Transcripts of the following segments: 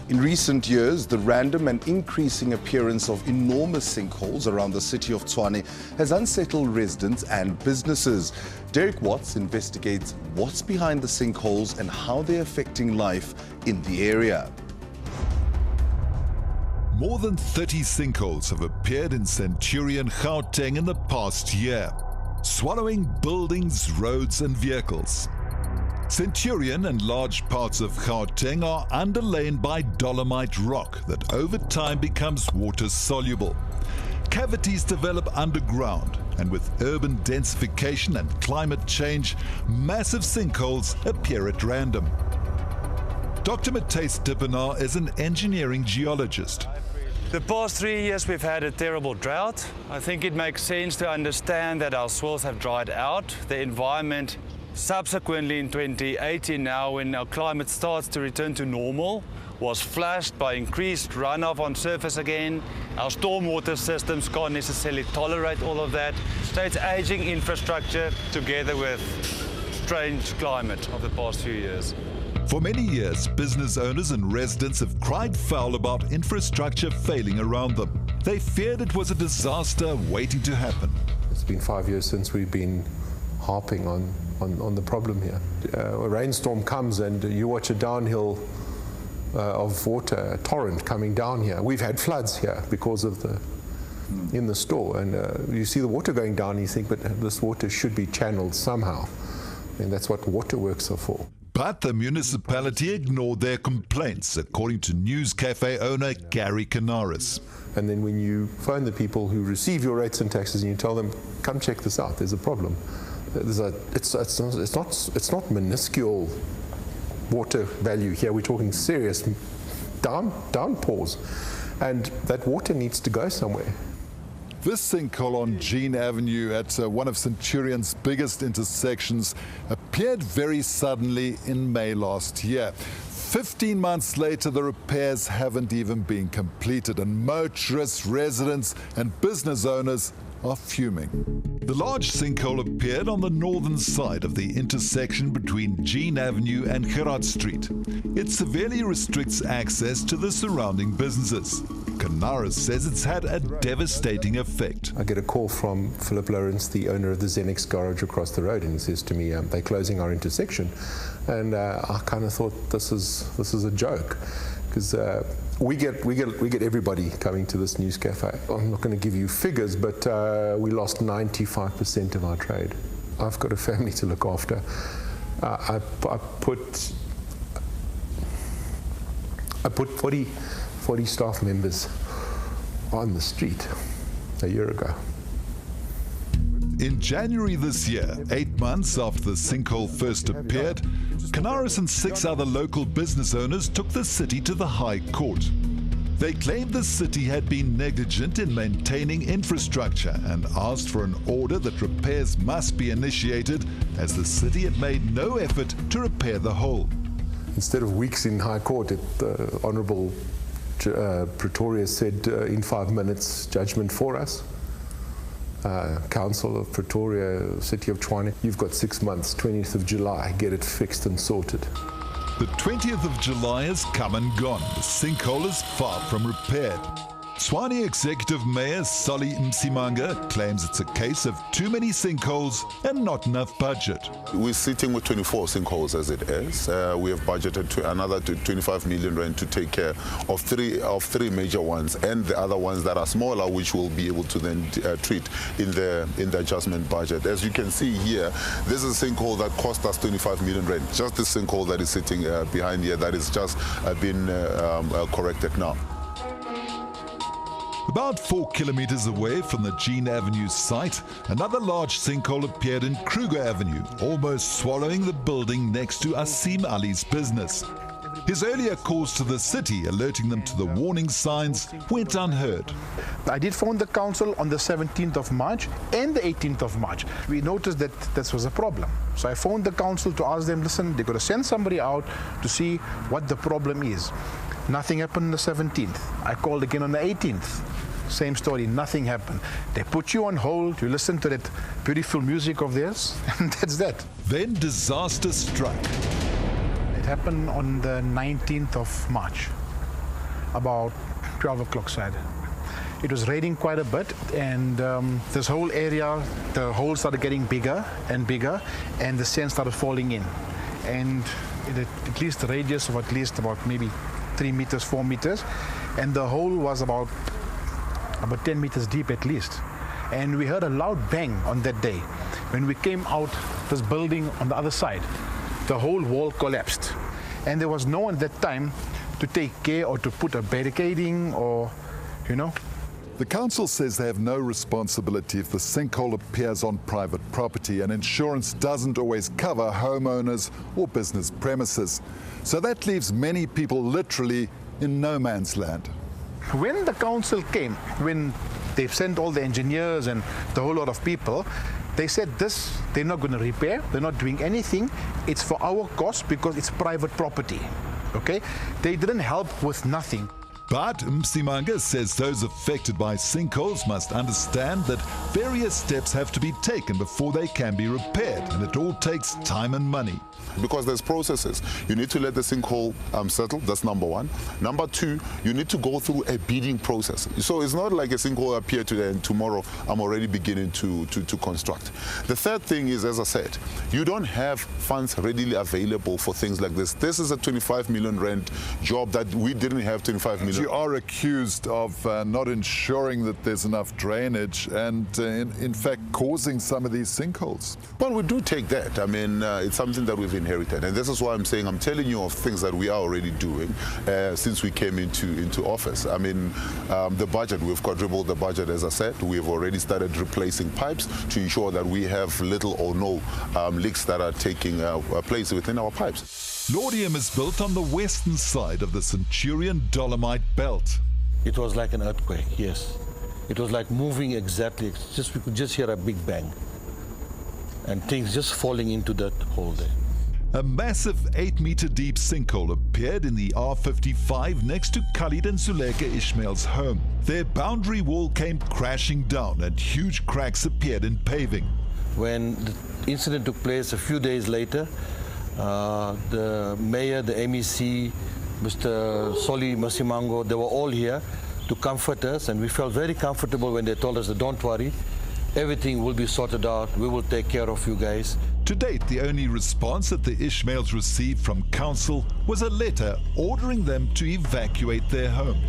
In recent years, the random and increasing appearance of enormous sinkholes around the city of Tshwane has unsettled residents and businesses. Derek Watts investigates what's behind the sinkholes and how they're affecting life in the area. More than 30 sinkholes have appeared in Centurion, Gauteng in the past year, swallowing buildings, roads and vehicles. Centurion and large parts of Gauteng are underlain by dolomite rock that over time becomes water soluble. Cavities develop underground, and with urban densification and climate change, massive sinkholes appear at random. Dr. Matthijs Dippenaar is an engineering geologist. The past 3 years we've had a terrible drought. I think it makes sense to understand that our soils have dried out. The environment subsequently in 2018 now, when our climate starts to return to normal, was flashed by increased runoff on surface again. Our stormwater systems can't necessarily tolerate all of that. So it's aging infrastructure together with strange climate of the past few years. For many years, business owners and residents have cried foul about infrastructure failing around them. They feared it was a disaster waiting to happen. It's been 5 years since we've been harping on the problem here. A rainstorm comes and you watch a downhill of water, a torrent coming down here. We've had floods here because of in the store, and you see the water going down and you think, but this water should be channeled somehow. And that's what waterworks are for. But the municipality ignored their complaints, according to News Cafe owner Gary Canaris. And then when you phone the people who receive your rates and taxes and you tell them, come check this out, there's a problem. It's not minuscule water value here. We're talking serious downpours. And that water needs to go somewhere. This sinkhole on Jean Avenue at one of Centurion's biggest intersections appeared very suddenly in May last year. 15 months later, the repairs haven't even been completed, and motorists, residents and business owners are fuming. The large sinkhole appeared on the northern side of the intersection between Jean Avenue and Gerard Street. It severely restricts access to the surrounding businesses. Canaris says it's had a devastating effect. I get a call from Philip Lawrence, the owner of the Xenix garage across the road, and he says to me, they're closing our intersection. And I kind of thought this is a joke, because we get everybody coming to this news cafe. I'm not going to give you figures, but we lost 95% of our trade. I've got a family to look after. I put 40 staff members on the street a year ago. In January this year, 8 months after the sinkhole first appeared, Canaris and 6 other local business owners took the city to the High Court. They claimed the city had been negligent in maintaining infrastructure and asked for an order that repairs must be initiated, as the city had made no effort to repair the hole. Instead of weeks in High Court, the Honourable Pretoria said in 5 minutes, judgment for us. Council of Pretoria, City of Tshwane, you've got 6 months, 20th of July, get it fixed and sorted. The 20th of July has come and gone. The sinkhole is far from repaired. Tshwane Executive Mayor Solly Msimanga claims it's a case of too many sinkholes and not enough budget. We're sitting with 24 sinkholes as it is. We have budgeted to another 25 million rand to take care of three major ones, and the other ones that are smaller, which we'll be able to then treat in the adjustment budget. As you can see here, this is a sinkhole that cost us 25 million rand. Just the sinkhole that is sitting behind here, that is just been corrected now. About 4 kilometers away from the Jean Avenue site, another large sinkhole appeared in Kruger Avenue, almost swallowing the building next to Asim Ali's business. His earlier calls to the city, alerting them to the warning signs, went unheard. I did phone the council on the 17th of March and the 18th of March. We noticed that this was a problem. So I phoned the council to ask them, listen, they're going to send somebody out to see what the problem is. Nothing happened on the 17th. I called again on the 18th. Same story, nothing happened. They put you on hold, you listen to that beautiful music of theirs, and that's that. Then disaster struck. It happened on the 19th of March. about 12 o'clock Saturday. It was raining quite a bit, and this whole area, the holes started getting bigger and bigger, and the sand started falling in. And at least the radius of at least about maybe 3 meters, 4 meters, and the hole was about 10 meters deep at least. And we heard a loud bang on that day. When we came out this building on the other side, the whole wall collapsed. And there was no one at that time to take care or to put a barricading or, you know. The council says they have no responsibility if the sinkhole appears on private property, and insurance doesn't always cover homeowners or business premises. So that leaves many people literally in no man's land. When the council came, when they've sent all the engineers and the whole lot of people, they said this, they're not going to repair, they're not doing anything, it's for our cost because it's private property, okay? They didn't help with nothing. But Msimanga says those affected by sinkholes must understand that various steps have to be taken before they can be repaired, and it all takes time and money. Because there's processes. You need to let the sinkhole settle, that's number one. Number two, you need to go through a bidding process. So it's not like a sinkhole appear today and tomorrow I'm already beginning to construct. The third thing is, as I said, you don't have funds readily available for things like this. This is a 25 million rand job that we didn't have 25 million. You are accused of not ensuring that there's enough drainage and in fact causing some of these sinkholes. Well, we do take that. I mean, it's something that we've inherited, and this is why I'm saying I'm telling you of things that we are already doing since we came into office. I mean, the budget, we've quadrupled the budget, as I said. We've already started replacing pipes to ensure that we have little or no leaks that are taking place within our pipes. Laudium is built on the western side of the Centurion Dolomite belt. It was like an earthquake, yes. It was like moving exactly. We could just hear a big bang and things just falling into that hole there. A massive 8-meter deep sinkhole appeared in the R55 next to Khalid and Zuleka Ismail's home. Their boundary wall came crashing down and huge cracks appeared in paving. When the incident took place a few days later, the mayor, the MEC, Mr. Soli Masimango, they were all here to comfort us, and we felt very comfortable when they told us that don't worry, everything will be sorted out, we will take care of you guys. To date, the only response that the Ismails received from council was a letter ordering them to evacuate their home.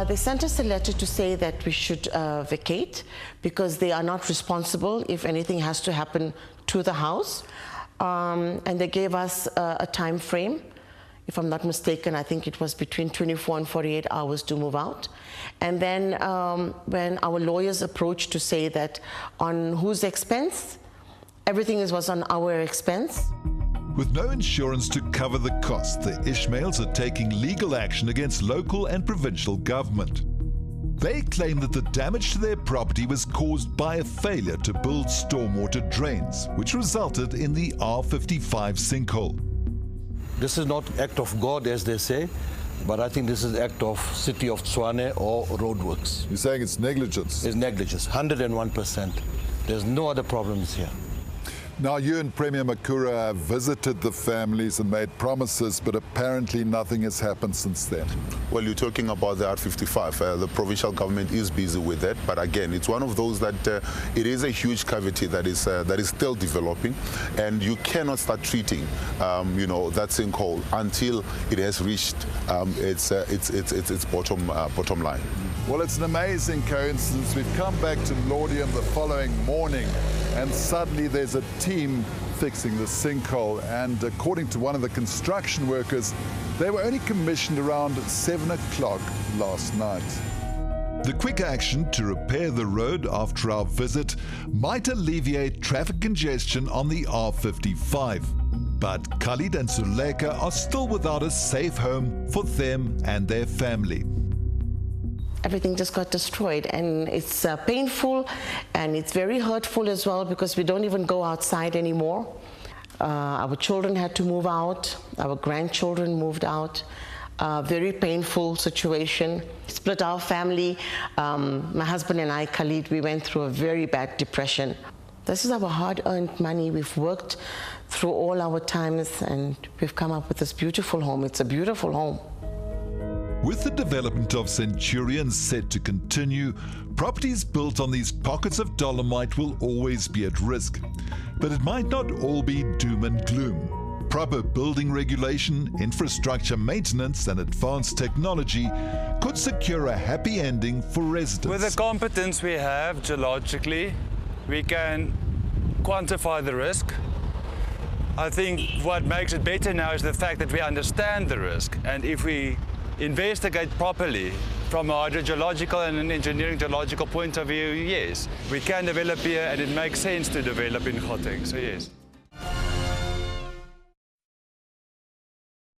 They sent us a letter to say that we should vacate because they are not responsible if anything has to happen to the house. And they gave us a time frame. If I'm not mistaken, I think it was between 24 and 48 hours to move out. And then when our lawyers approached to say that on whose expense, everything was on our expense. With no insurance to cover the cost, the Ismails are taking legal action against local and provincial government. They claim that the damage to their property was caused by a failure to build stormwater drains, which resulted in the R55 sinkhole. This is not act of God, as they say, but I think this is act of City of Tshwane or roadworks. You're saying it's negligence? It's negligence, 101%. There's no other problems here. Now, you and Premier Makura have visited the families and made promises, but apparently nothing has happened since then. Well, you're talking about the R55. The provincial government is busy with that, but again, it's one of those that it is a huge cavity that is still developing, and you cannot start treating, that sinkhole until it has reached its bottom line. Well, it's an amazing coincidence. We've come back to Laudium the following morning, and suddenly there's a team fixing the sinkhole. And according to one of the construction workers, they were only commissioned around 7 o'clock last night. The quick action to repair the road after our visit might alleviate traffic congestion on the R55. But Khalid and Zuleka are still without a safe home for them and their family. Everything just got destroyed, and it's painful and it's very hurtful as well because we don't even go outside anymore. Our children had to move out, our grandchildren moved out. Very painful situation. Split our family. My husband and I, Khalid, we went through a very bad depression. This is our hard-earned money. We've worked through all our times and we've come up with this beautiful home. It's a beautiful home. With the development of Centurion set to continue, properties built on these pockets of dolomite will always be at risk. But it might not all be doom and gloom. Proper building regulation, infrastructure maintenance and advanced technology could secure a happy ending for residents. With the competence we have geologically, we can quantify the risk. I think what makes it better now is the fact that we understand the risk, and if we investigate properly from a hydrogeological and an engineering geological point of view, yes, we can develop here and it makes sense to develop in Gauteng, so yes.